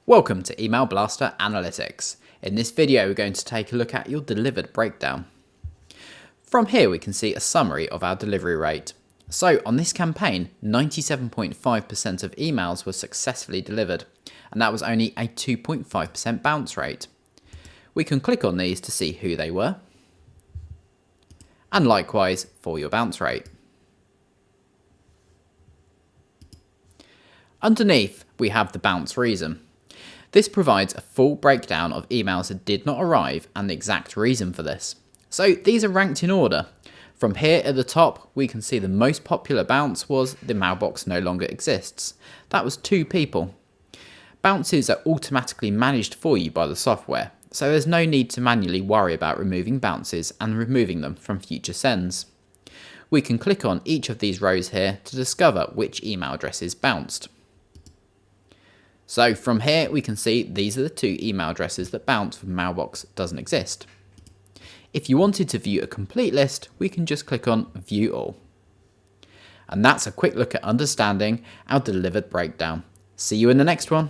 Welcome to Email Blaster Analytics. In this video we're going to take a look at your delivered breakdown. From here we can see a summary of our delivery rate. So on this campaign, 97.5% of emails were successfully delivered, and that was only a 2.5% bounce rate. We can click on these to see who they were, and likewise for your bounce rate. Underneath we have the bounce reason. This provides a full breakdown of emails that did not arrive and the exact reason for this. So these are ranked in order. From here at the top, we can see the most popular bounce was the mailbox no longer exists. That was 2 people. Bounces are automatically managed for you by the software, so there's no need to manually worry about removing bounces and removing them from future sends. We can click on each of these rows here to discover which email addresses bounced. So from here we can see these are the 2 email addresses that bounce when mailbox doesn't exist. If you wanted to view a complete list, we can just click on View All. And that's a quick look at understanding our delivered breakdown. See you in the next one.